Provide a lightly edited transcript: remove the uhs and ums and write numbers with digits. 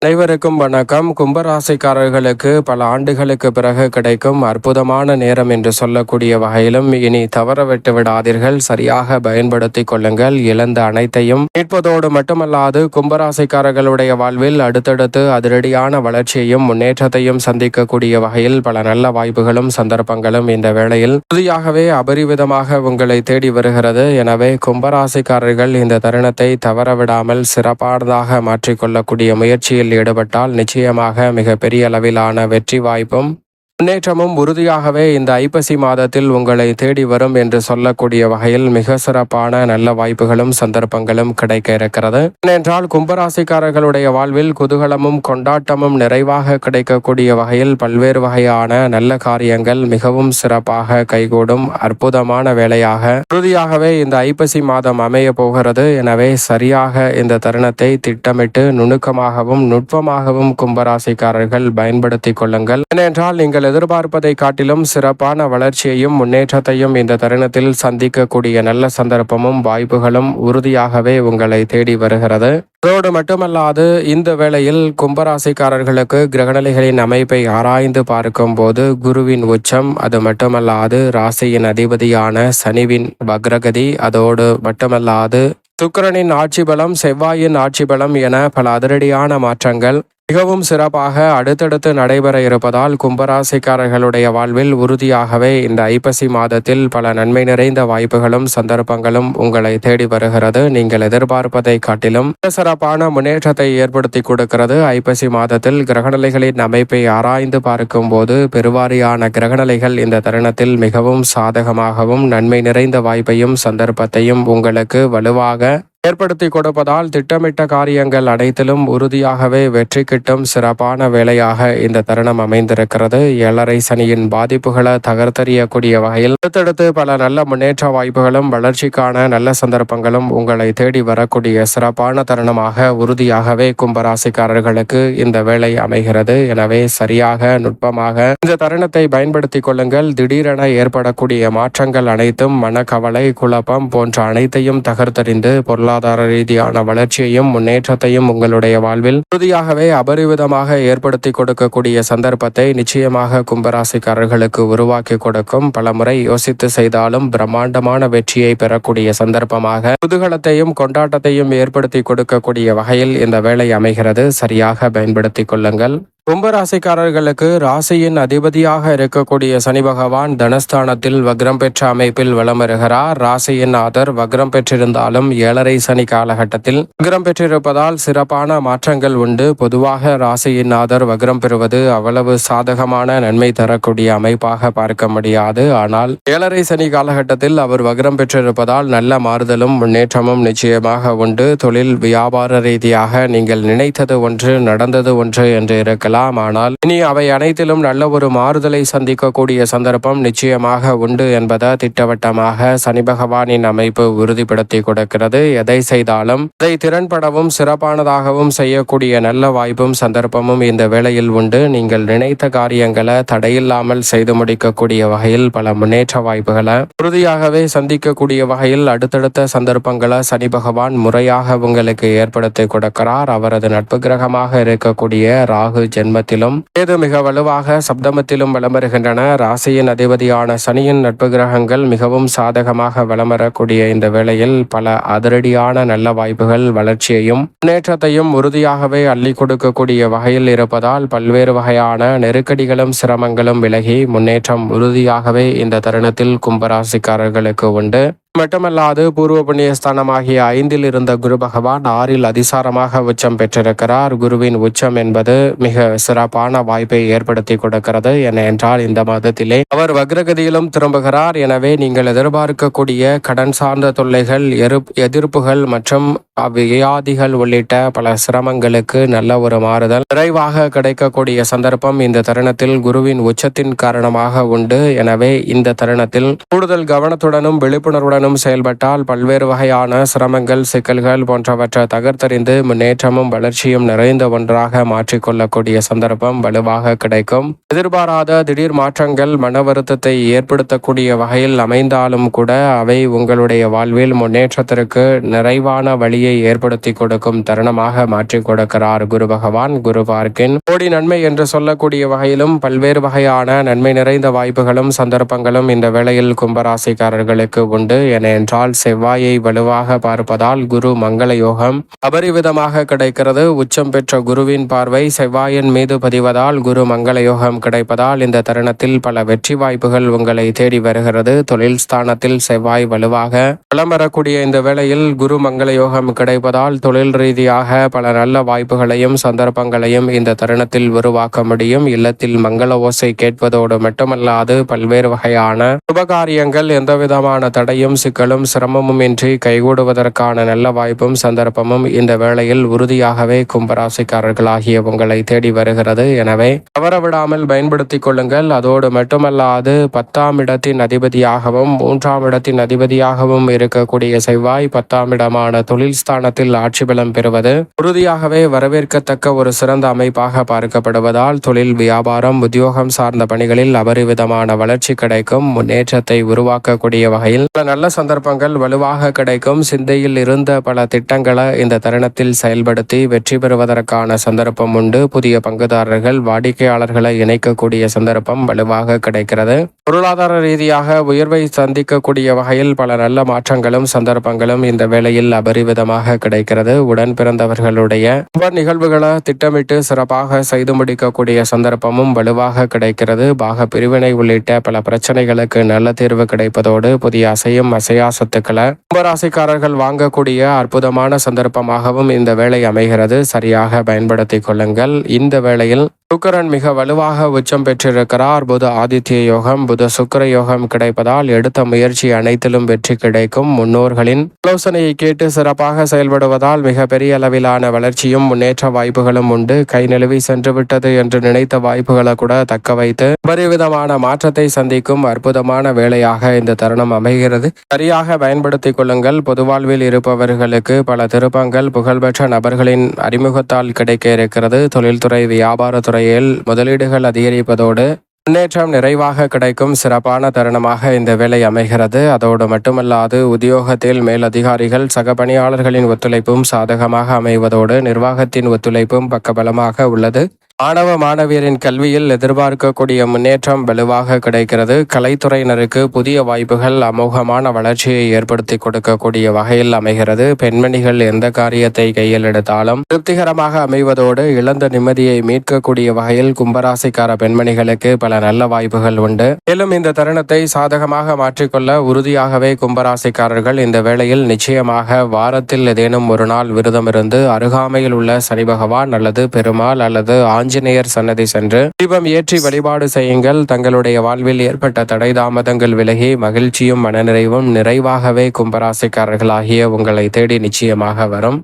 அனைவருக்கும் வணக்கம். கும்பராசிக்காரர்களுக்கு பல ஆண்டுகளுக்கு பிறகு கிடைக்கும் அற்புதமான நேரம் என்று சொல்லக்கூடிய வகையிலும் இனி தவறவிட்டு விடாதீர்கள். சரியாக பயன்படுத்திக் கொள்ளுங்கள். இழந்த அனைத்தையும் மீட்பதோடு மட்டுமல்லாது கும்பராசிக்காரர்களுடைய வாழ்வில் அடுத்தடுத்து அதிரடியான வளர்ச்சியையும் முன்னேற்றத்தையும் சந்திக்கக்கூடிய வகையில் பல நல்ல வாய்ப்புகளும் சந்தர்ப்பங்களும் இந்த வேளையில் புதியாகவே அபரிவிதமாக உங்களை தேடி வருகிறது. எனவே கும்பராசிக்காரர்கள் இந்த தருணத்தை தவறவிடாமல் சிறப்பானதாக மாற்றிக்கொள்ளக்கூடிய முயற்சியில் ஈடுபட்டால் நிச்சயமாக மிக பெரிய அளவிலான வெற்றி வாய்ப்பும் முன்னேற்றமும் உறுதியாகவே இந்த ஐப்பசி மாதத்தில் உங்களை தேடி வரும் என்று சொல்லக்கூடிய வகையில் மிக சிறப்பான நல்ல வாய்ப்புகளும் சந்தர்ப்பங்களும் கிடைக்க இருக்கிறது. ஏனென்றால் கும்பராசிக்காரர்களுடைய வாழ்வில் குதூகலமும் கொண்டாட்டமும் நிறைவாக கிடைக்கக்கூடிய வகையில் பல்வேறு வகையான நல்ல காரியங்கள் மிகவும் சிறப்பாக கைகூடும் அற்புதமான வேளையாக உறுதியாகவே இந்த ஐப்பசி மாதம் அமைய போகிறது. எனவே சரியாக இந்த தருணத்தை திட்டமிட்டு நுணுக்கமாகவும் நுட்பமாகவும் கும்பராசிக்காரர்கள் பயன்படுத்திக் கொள்ளுங்கள். ஏனென்றால் நீங்கள் எதிர்பார்ப்பதை காட்டிலும் சிறப்பான வளர்ச்சியையும் முன்னேற்றத்தையும் இந்த தருணத்தில் சந்திக்கக்கூடிய நல்ல சந்தர்ப்பமும் வாய்ப்புகளும் உறுதியாகவே உங்களை தேடி வருகிறது. அதோடு மட்டுமல்லாது இந்த வேளையில் கும்பராசிக்காரர்களுக்கு கிரகநிலைகளின் அமைப்பை ஆராய்ந்து பார்க்கும் போது குருவின் உச்சம், அது மட்டுமல்லாது ராசியின் அதிபதியான சனிவின் வக்ரகதி, அதோடு மட்டுமல்லாது சுக்கிரனின் ஆட்சி பலம், செவ்வாயின் ஆட்சி பலம் என பல அதிரடியான மாற்றங்கள் மிகவும் சிறப்பாக அடுத்தடுத்து நடைபெற இருப்பதால் கும்பராசிக்காரர்களுடைய வாழ்வில் உறுதியாகவே இந்த ஐப்பசி மாதத்தில் பல நன்மை நிறைந்த வாய்ப்புகளும் சந்தர்ப்பங்களும் உங்களை தேடி வருகிறது. நீங்கள் எதிர்பார்ப்பதை காட்டிலும் சிறப்பான முன்னேற்றத்தை ஏற்படுத்தி கொடுக்கிறது. ஐப்பசி மாதத்தில் கிரகநிலைகளின் அமைப்பை ஆராய்ந்து பார்க்கும் போது பெருவாரியான கிரகநிலைகள் இந்த தருணத்தில் மிகவும் சாதகமாகவும் நன்மை நிறைந்த வாய்ப்பையும் சந்தர்ப்பத்தையும் உங்களுக்கு வலுவாக ஏற்படுத்தி கொடுப்பதால் திட்டமிட்ட காரியங்கள் அனைத்திலும் உறுதியாகவே வெற்றி கிட்டும் சிறப்பான வேலையாக இந்த தருணம் அமைந்திருக்கிறது. 7.5 சனியின் பாதிப்புகளை தகர்த்தெறியக்கூடிய வகையில் அடுத்தடுத்து பல நல்ல முன்னேற்ற வாய்ப்புகளும் வளர்ச்சிக்கான நல்ல சந்தர்ப்பங்களும் உங்களை தேடி வரக்கூடிய சிறப்பான தருணமாக உறுதியாகவே கும்பராசிக்காரர்களுக்கு இந்த வேலை அமைகிறது. எனவே சரியாக நுட்பமாக இந்த தருணத்தை பயன்படுத்திக் கொள்ளுங்கள். திடீரென ஏற்படக்கூடிய மாற்றங்கள் அனைத்தும் மனக்கவலை, குழப்பம் போன்ற அனைத்தையும் தகர்த்தெறிந்து பொருளாதார ரீதியான வளர்ச்சியையும் முன்னேற்றத்தையும் உங்களுடைய வாழ்வில் உறுதியாகவே அபரிவிதமாக ஏற்படுத்தி கொடுக்கக்கூடிய சந்தர்ப்பத்தை நிச்சயமாக கும்பராசிக்காரர்களுக்கு உருவாக்கி கொடுக்கும். பல முறை யோசித்து செய்தாலும் பிரம்மாண்டமான வெற்றியை பெறக்கூடிய சந்தர்ப்பமாக குதூகலத்தையும் கொண்டாட்டத்தையும் ஏற்படுத்தி கொடுக்கக்கூடிய வகையில் இந்த வேலை அமைகிறது. சரியாக பயன்படுத்திக் கொள்ளுங்கள். கும்பராசிக்காரர்களுக்கு ராசியின் அதிபதியாக இருக்கக்கூடிய சனி பகவான் தனஸ்தானத்தில் வக்ரம் பெற்ற அமைப்பில் வலம் வருகிறார். ராசியின் ஆதர் வக்ரம் பெற்றிருந்தாலும் 7.5 சனி காலகட்டத்தில் வக்ரம் பெற்றிருப்பதால் சிறப்பான மாற்றங்கள் உண்டு. பொதுவாக ராசியின் ஆதர் வக்ரம் பெறுவது அவ்வளவு சாதகமான நன்மை தரக்கூடிய அமைப்பாக பார்க்க முடியாது. ஆனால் 7.5 சனி காலகட்டத்தில் அவர் வக்ரம் பெற்றிருப்பதால் நல்ல மாறுதலும் முன்னேற்றமும் நிச்சயமாக உண்டு. தொழில் வியாபார ரீதியாக நீங்கள் நினைத்தது ஒன்று நடந்தது ஒன்று என்று இருக்கலாம். ஆனால் இனி அவை அனைத்திலும் நல்ல ஒரு மாறுதலை சந்திக்கக்கூடிய சந்தர்ப்பம் நிச்சயமாக உண்டு என்பதை திட்டவட்டமாக சனி பகவானின் அமைப்பு உறுதிப்படுத்தி கொடுக்கிறது. எதை செய்தாலும் அதை திறன்படவும் சிறப்பானதாகவும் செய்யக்கூடிய நல்ல வாய்ப்பும் சந்தர்ப்பமும் இந்த வேளையில் உண்டு. நீங்கள் நினைத்த காரியங்களை தடையில்லாமல் செய்து முடிக்கக்கூடிய வகையில் பல முன்னேற்ற வாய்ப்புகளை உறுதியாகவே சந்திக்கக்கூடிய வகையில் அடுத்தடுத்த சந்தர்ப்பங்களை சனி பகவான் முறையாக உங்களுக்கு ஏற்படுத்தி கொடுக்கிறார். அவரது நட்பு கிரகமாக இருக்கக்கூடிய ராகு ஜென்மத்திலும் கேது மிக வலுவாக சப்தமத்திலும் வலம் வருகின்றன. ராசியின் அதிபதியான சனியின் நட்பு கிரகங்கள் மிகவும் சாதகமாக வலம் வரக்கூடிய இந்த வேளையில் பல அதிரடியான நல்ல வாய்ப்புகள் வளர்ச்சியையும் முன்னேற்றத்தையும் உறுதியாகவே அள்ளி கொடுக்கக்கூடிய வகையில் இருப்பதால் பல்வேறு வகையான நெருக்கடிகளும் சிரமங்களும் விலகி முன்னேற்றம் உறுதியாகவே இந்த தருணத்தில் கும்பராசிக்காரர்களுக்கு உண்டு. மட்டுமல்லாது பூர்வ புண்ணியஸ்தானமாகிய 5இல் இருந்த குரு பகவான் 6இல் அதிசாரமாக உச்சம் பெற்றிருக்கிறார். குருவின் உச்சம் என்பது மிக சிறப்பான வாய்ப்பை ஏற்படுத்தி கொடுக்கிறது. ஏனென்றால் இந்த மாதத்திலே அவர் வக்ரகதியிலும் திரும்புகிறார். எனவே நீங்கள் எதிர்பார்க்கக்கூடிய கடன் சார்ந்த தொல்லைகள், எதிர்ப்புகள் மற்றும் வியாதிகள் உள்ளிட்ட பல சிரமங்களுக்கு நல்ல ஒரு மாறுதல் விரைவாக கிடைக்கக்கூடிய சந்தர்ப்பம் இந்த தருணத்தில் குருவின் உச்சத்தின் காரணமாக உண்டு. எனவே இந்த தருணத்தில் கூடுதல் கவனத்துடனும் விழிப்புணர்வுடன் துணிச்சலுடனும் செயல்பட்டால் பல்வேறு வகையான சிரமங்கள், சிக்கல்கள் போன்றவற்றை தகர்த்தெறிந்து முன்னேற்றமும் வளர்ச்சியும் நிறைந்த ஒன்றாக மாற்றிக்கொள்ளக்கூடிய சந்தர்ப்பம் வலுவாக கிடைக்கும். எதிர்பாராத திடீர் மாற்றங்கள் மன வருத்தத்தை ஏற்படுத்தக்கூடிய வகையில் அமைந்தாலும் கூட அவை உங்களுடைய வாழ்வில் முன்னேற்றத்திற்கு நிறைவான வழியை ஏற்படுத்தி கொடுக்கும் தருணமாக மாற்றிக் கொடுக்கிறார் குரு பகவான். குரு பார்க்கின் கோடி நன்மை என்று சொல்லக்கூடிய வகையிலும் பல்வேறு வகையான நன்மை நிறைந்த வாய்ப்புகளும் சந்தர்ப்பங்களும் இந்த வேளையில் கும்பராசிக்காரர்களுக்கு உண்டு. ஏனென்றால் செவ்வாயை வலுவாக பார்ப்பதால் குரு மங்கள யோகம் அபரிவிதமாக கிடைக்கிறது. உச்சம் பெற்ற குருவின் பார்வை செவ்வாயின் மீது பதிவதால் குரு மங்கள யோகம் கிடைப்பதால் இந்த தருணத்தில் பல வெற்றி வாய்ப்புகள் உங்களை தேடி வருகிறது. தொழில் ஸ்தானத்தில் செவ்வாய் வலுவாக வலம் வரக்கூடிய இந்த வேளையில் குரு மங்கள யோகம் கிடைப்பதால் தொழில் ரீதியாக பல நல்ல வாய்ப்புகளையும் சந்தர்ப்பங்களையும் இந்த தருணத்தில் உருவாக்க முடியும். இல்லத்தில் மங்கள ஓசை கேட்பதோடு மட்டுமல்லாது பல்வேறு வகையான சுபகாரியங்கள் எந்தவிதமான தடையும் சிக்கலும் சிரமமும் இன்றி கைகூடுவதற்கான நல்ல வாய்ப்பும் சந்தர்ப்பமும் இந்த வேளையில் உறுதியாகவே கும்பராசிக்காரர்களாகிய உங்களை தேடி வருகிறது. எனவே தவறவிடாமல் பயன்படுத்திக் கொள்ளுங்கள். அதோடு மட்டுமல்லாது 10ஆம் இடத்தின் அதிபதியாகவும் 3ஆம் இடத்தின் அதிபதியாகவும் இருக்கக்கூடிய செவ்வாய் 10ஆம் இடமான தொழில் ஸ்தானத்தில் ஆட்சி பலம் பெறுவது உறுதியாகவே வரவேற்கத்தக்க ஒரு சிறந்த அமைப்பாக பார்க்கப்படுவதால் தொழில், வியாபாரம், உத்தியோகம் சார்ந்த பணிகளில் அபரிவிதமான வளர்ச்சி கிடைக்கும். முன்னேற்றத்தை உருவாக்கக்கூடிய வகையில் பல நல்ல சந்தர்ப்பங்கள் வலுவாக கிடைக்கும். சிந்தையில் இருந்த பல திட்டங்களை இந்த தருணத்தில் செயல்படுத்தி வெற்றி பெறுவதற்கான சந்தர்ப்பம் உண்டு. புதிய பங்குதாரர்கள், வாடிக்கையாளர்களை இணைக்கக்கூடிய சந்தர்ப்பம் வலுவாக கிடைக்கிறது. பொருளாதார ரீதியாக உயர்வை சந்திக்கக்கூடிய வகையில் பல நல்ல மாற்றங்களும் சந்தர்ப்பங்களும் இந்த வேளையில் அபரிவிதமாக கிடைக்கிறது. உடன் பிறந்தவர்களுடைய உப நிகழ்வுகளை திட்டமிட்டு சிறப்பாக செய்து முடிக்கக்கூடிய சந்தர்ப்பமும் வலுவாக கிடைக்கிறது. பாக பிரிவினை உள்ளிட்ட பல பிரச்சனைகளுக்கு நல்ல தீர்வு கிடைப்பதோடு புதிய அசையும் அசையா சொத்துக்களை கும்பராசிக்காரர்கள் வாங்கக்கூடிய அற்புதமான சந்தர்ப்பமாகவும் இந்த வேளை அமைகிறது. சரியாக பயன்படுத்திக் கொள்ளுங்கள். இந்த வேளையில் சுக்கிரன் மிக வலுவாக உச்சம் பெற்றிருக்கிறார். புத ஆதித்ய யோகம், புத சுக்கிர யோகம் கிடைப்பதால் எடுத்த முயற்சி அனைத்திலும் வெற்றி கிடைக்கும். முன்னோர்களின் ஆலோசனையை கேட்டு சிறப்பாக செயல்படுவதால் மிக பெரிய அளவிலான வளர்ச்சியும் முன்னேற்ற வாய்ப்புகளும் உண்டு. கை நழுவி சென்று விட்டது என்று நினைத்த வாய்ப்புகளை கூட தக்க வைத்து பரிவிதமான மாற்றத்தை சந்திக்கும் அற்புதமான வேளையாக இந்த தருணம் அமைகிறது. சரியாக பயன்படுத்திக் கொள்ளுங்கள். பொது வாழ்வில் இருப்பவர்களுக்கு பல திருப்பங்கள் புகழ்பெற்ற நபர்களின் அறிமுகத்தால் கிடைக்க இருக்கிறது. தொழில்துறை, வியாபாரத்துறை முதலீடுகள் அதிகரிப்பதோடு முன்னேற்றம் நிறைவாக கிடைக்கும் சிறப்பான தருணமாக இந்த வேலை அமைகிறது. அதோடு மட்டுமல்லாது உத்தியோகத்தில் மேலதிகாரிகள், சக பணியாளர்களின் ஒத்துழைப்பும் சாதகமாக அமைவதோடு நிர்வாகத்தின் ஒத்துழைப்பும் பக்கபலமாக உள்ளது. மாணவ மாணவியரின் கல்வியில் எதிர்பார்க்கக்கூடிய முன்னேற்றம் வலுவாக கிடைக்கிறது. கலைத்துறையினருக்கு புதிய வாய்ப்புகள் அமோகமான வளர்ச்சியை ஏற்படுத்தி கொடுக்கக்கூடிய வகையில் அமைகிறது. பெண்மணிகள் எந்த காரியத்தை கையில் எடுத்தாலும் திருப்திகரமாக அமைவதோடு இழந்த நிம்மதியை மீட்கக்கூடிய வகையில் கும்பராசிக்கார பெண்மணிகளுக்கு பல நல்ல வாய்ப்புகள் உண்டு. மேலும் இந்த தருணத்தை சாதகமாக மாற்றிக்கொள்ள உறுதியாகவே கும்பராசிக்காரர்கள் இந்த வேளையில் நிச்சயமாக வாரத்தில் ஏதேனும் ஒரு நாள் விரதமிருந்து அருகாமையில் உள்ள சனி பகவான் அல்லது பெருமாள் அல்லது ஆஞ்சநேயர் சன்னதி சென்று தீபம் ஏற்றி வழிபாடு செய்யுங்கள். தங்களுடைய வாழ்வில் ஏற்பட்ட தடை தாமதங்கள் விலகி மகிழ்ச்சியும் மனநிறைவும் நிறைவாகவே கும்பராசிக்காரர்களாகிய உங்களை தேடி நிச்சயமாக வரும்.